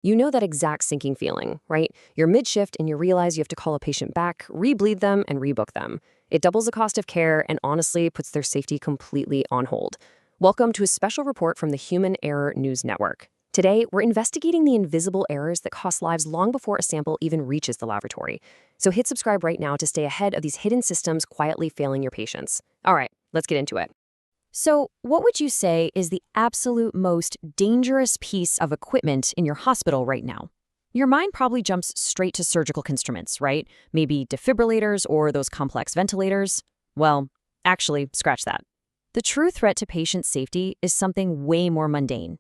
You know that exact sinking feeling, right? You're mid-shift and you realize you have to call a patient back, re-bleed them, and rebook them. It doubles the cost of care and honestly puts their safety completely on hold. Welcome to a special report from the Human Error News Network. Today, we're investigating the invisible errors that cost lives long before a sample even reaches the laboratory. So hit subscribe right now to stay ahead of these hidden systems quietly failing your patients. All right, let's get into it. So, what would you say is the absolute most dangerous piece of equipment in your hospital right now? Your mind probably jumps straight to surgical instruments, right? Maybe defibrillators or those complex ventilators. Well, actually, scratch that. The true threat to patient safety is something way more mundane.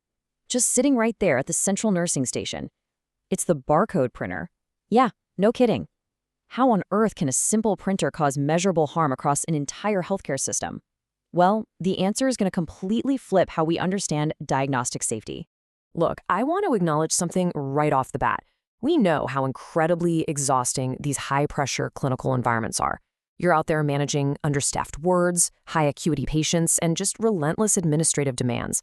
Just sitting right there at the central nursing station. It's the barcode printer. Yeah, no kidding. How on earth can a simple printer cause measurable harm across an entire healthcare system? Well, the answer is going to completely flip how we understand diagnostic safety. Look, I want to acknowledge something right off the bat. We know how incredibly exhausting these high-pressure clinical environments are. You're out there managing understaffed wards, high-acuity patients, and just relentless administrative demands.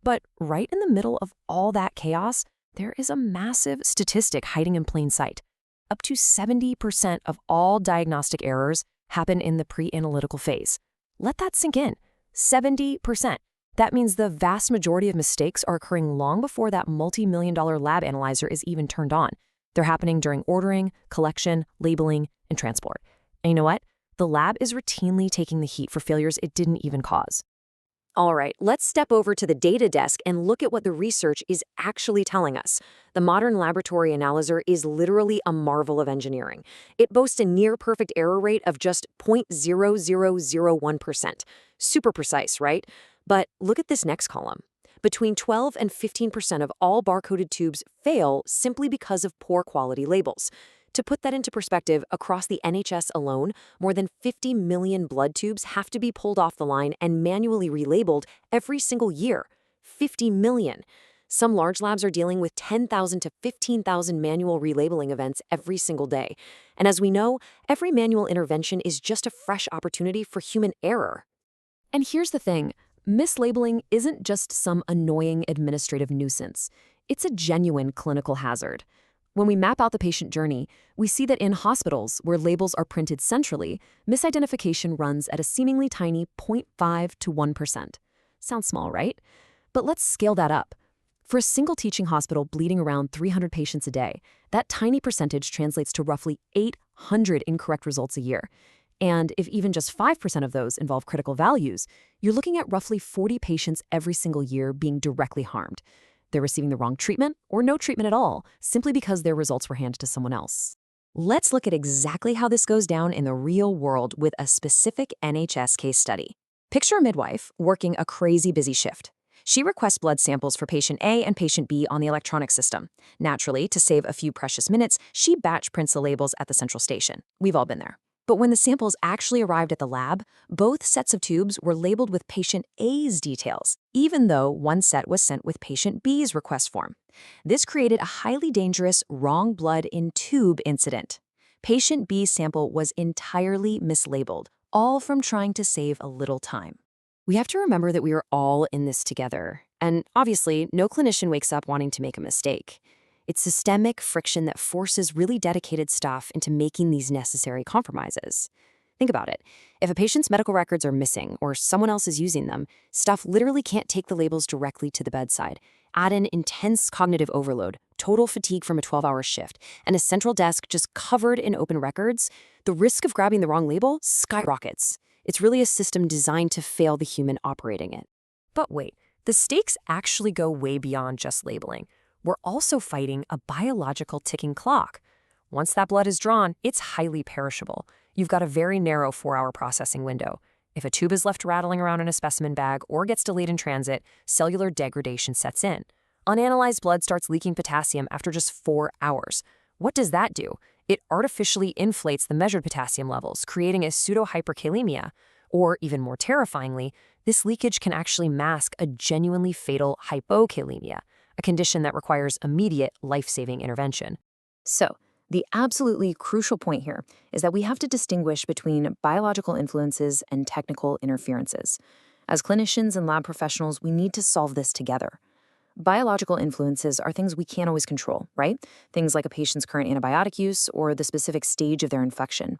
But right in the middle of all that chaos, there is a massive statistic hiding in plain sight. Up to 70% of all diagnostic errors happen in the pre-analytical phase. Let that sink in. 70%. That means the vast majority of mistakes are occurring long before that multi-million-dollar lab analyzer is even turned on. They're happening during ordering, collection, labeling, and transport. And you know what? The lab is routinely taking the heat for failures it didn't even cause. All right, let's step over to the data desk and look at what the research is actually telling us. The modern laboratory analyzer is literally a marvel of engineering. It boasts a near-perfect error rate of just 0.0001%. Super precise, right? But look at this next column. Between 12 and 15% of all barcoded tubes fail simply because of poor quality labels. To put that into perspective, across the NHS alone, more than 50 million blood tubes have to be pulled off the line and manually relabeled every single year. 50 million. Some large labs are dealing with 10,000 to 15,000 manual relabeling events every single day. And as we know, every manual intervention is just a fresh opportunity for human error. And here's the thing. Mislabeling isn't just some annoying administrative nuisance. It's a genuine clinical hazard. When we map out the patient journey, we see that in hospitals where labels are printed centrally, misidentification runs at a seemingly tiny 0.5 to 1%. Sounds small, right? But let's scale that up. For a single teaching hospital bleeding around 300 patients a day, that tiny percentage translates to roughly 800 incorrect results a year. And if even just 5% of those involve critical values, you're looking at roughly 40 patients every single year being directly harmed. They're receiving the wrong treatment or no treatment at all, simply because their results were handed to someone else. Let's look at exactly how this goes down in the real world with a specific NHS case study. Picture a midwife working a crazy busy shift. She requests blood samples for patient A and patient B on the electronic system. Naturally, to save a few precious minutes, she batch prints the labels at the central station. We've all been there. But when the samples actually arrived at the lab, both sets of tubes were labeled with patient A's details, even though one set was sent with patient B's request form. This created a highly dangerous wrong blood in tube incident. Patient B's sample was entirely mislabeled, all from trying to save a little time. We have to remember that we are all in this together. And obviously, no clinician wakes up wanting to make a mistake. It's systemic friction that forces really dedicated staff into making these necessary compromises. Think about it. If a patient's medical records are missing or someone else is using them, staff literally can't take the labels directly to the bedside. Add in intense cognitive overload, total fatigue from a 12-hour shift, and a central desk just covered in open records, the risk of grabbing the wrong label skyrockets. It's really a system designed to fail the human operating it. But wait, the stakes actually go way beyond just labeling. We're also fighting a biological ticking clock. Once that blood is drawn, it's highly perishable. You've got a very narrow 4-hour processing window. If a tube is left rattling around in a specimen bag or gets delayed in transit, cellular degradation sets in. Unanalyzed blood starts leaking potassium after just 4 hours. What does that do? It artificially inflates the measured potassium levels, creating a pseudohyperkalemia. Or, even more terrifyingly, this leakage can actually mask a genuinely fatal hypokalemia, a condition that requires immediate life-saving intervention. So, the absolutely crucial point here is that we have to distinguish between biological influences and technical interferences. As clinicians and lab professionals, we need to solve this together. Biological influences are things we can't always control, right? Things like a patient's current antibiotic use or the specific stage of their infection.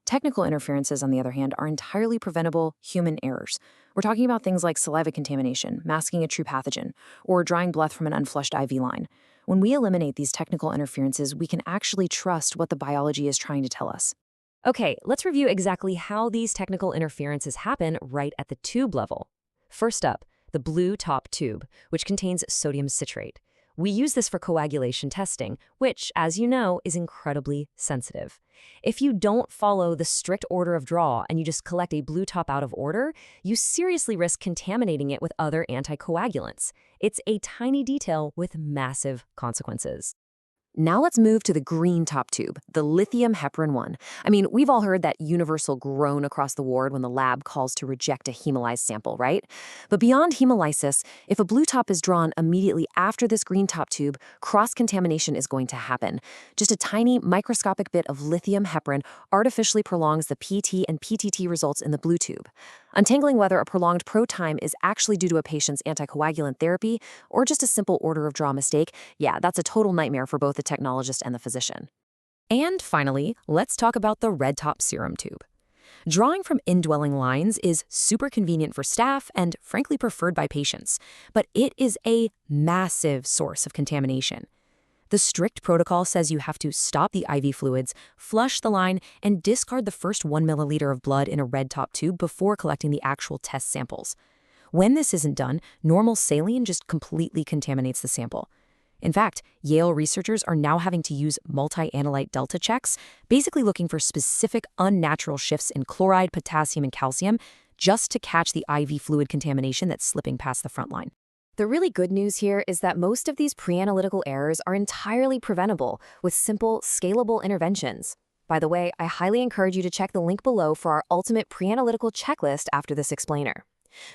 Technical interferences, on the other hand, are entirely preventable human errors. We're talking about things like saliva contamination, masking a true pathogen, or drawing blood from an unflushed IV line. When we eliminate these technical interferences, we can actually trust what the biology is trying to tell us. Okay, let's review exactly how these technical interferences happen right at the tube level. First up, the blue top tube, which contains sodium citrate. We use this for coagulation testing, which, as you know, is incredibly sensitive. If you don't follow the strict order of draw and you just collect a blue top out of order, you seriously risk contaminating it with other anticoagulants. It's a tiny detail with massive consequences. Now let's move to the green top tube, the lithium heparin 1. I mean, we've all heard that universal groan across the ward when the lab calls to reject a hemolyzed sample, right? But beyond hemolysis, if a blue top is drawn immediately after this green top tube, cross-contamination is going to happen. Just a tiny microscopic bit of lithium heparin artificially prolongs the PT and PTT results in the blue tube. Untangling whether a prolonged pro time is actually due to a patient's anticoagulant therapy or just a simple order of draw mistake, yeah, that's a total nightmare for both the technologist and the physician. And finally, let's talk about the red top serum tube. Drawing from indwelling lines is super convenient for staff and frankly preferred by patients, but it is a massive source of contamination. The strict protocol says you have to stop the IV fluids, flush the line, and discard the first 1 milliliter of blood in a red top tube before collecting the actual test samples. When this isn't done, normal saline just completely contaminates the sample. In fact, Yale researchers are now having to use multi-analyte delta checks, basically looking for specific unnatural shifts in chloride, potassium, and calcium, just to catch the IV fluid contamination that's slipping past the front line. The really good news here is that most of these pre-analytical errors are entirely preventable with simple, scalable interventions. By the way, I highly encourage you to check the link below for our ultimate pre-analytical checklist after this explainer.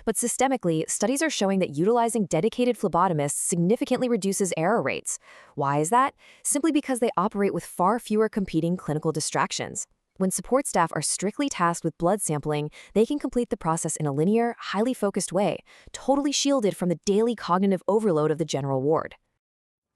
But systemically, studies are showing that utilizing dedicated phlebotomists significantly reduces error rates. Why is that? Simply because they operate with far fewer competing clinical distractions. When support staff are strictly tasked with blood sampling, they can complete the process in a linear, highly focused way, totally shielded from the daily cognitive overload of the general ward.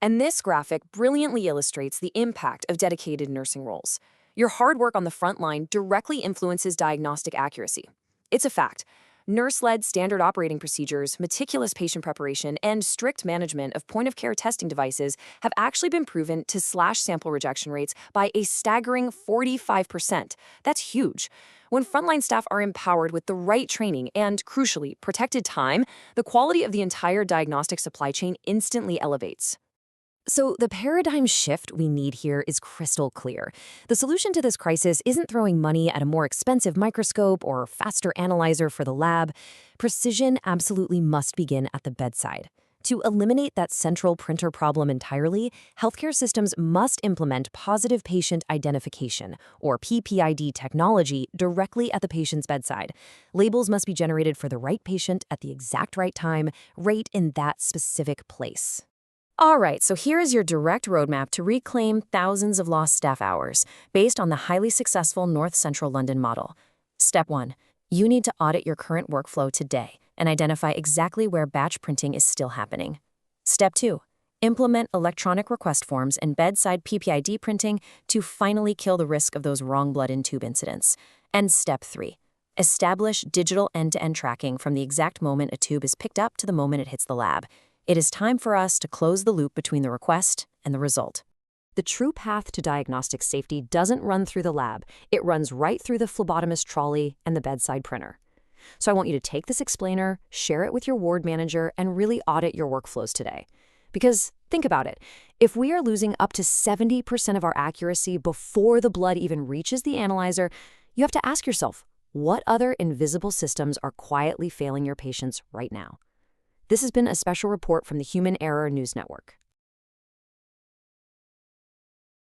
And this graphic brilliantly illustrates the impact of dedicated nursing roles. Your hard work on the front line directly influences diagnostic accuracy. It's a fact. Nurse-led standard operating procedures, meticulous patient preparation, and strict management of point-of-care testing devices have actually been proven to slash sample rejection rates by a staggering 45%. That's huge. When frontline staff are empowered with the right training and, crucially, protected time, the quality of the entire diagnostic supply chain instantly elevates. So the paradigm shift we need here is crystal clear. The solution to this crisis isn't throwing money at a more expensive microscope or faster analyzer for the lab. Precision absolutely must begin at the bedside. To eliminate that central printer problem entirely, healthcare systems must implement positive patient identification, or PPID technology, directly at the patient's bedside. Labels must be generated for the right patient at the exact right time, right in that specific place. All right, so here is your direct roadmap to reclaim thousands of lost staff hours based on the highly successful North Central London model. Step 1. You need to audit your current workflow today and identify exactly where batch printing is still happening. Step 2. Implement electronic request forms and bedside PPID printing to finally kill the risk of those wrong blood in tube incidents. And Step 3. Establish digital end-to-end tracking from the exact moment a tube is picked up to the moment it hits the lab. It is time for us to close the loop between the request and the result. The true path to diagnostic safety doesn't run through the lab. It runs right through the phlebotomist trolley and the bedside printer. So I want you to take this explainer, share it with your ward manager, and really audit your workflows today. Because think about it. If we are losing up to 70% of our accuracy before the blood even reaches the analyzer, you have to ask yourself, what other invisible systems are quietly failing your patients right now? This has been a special report from the Human Error News Network.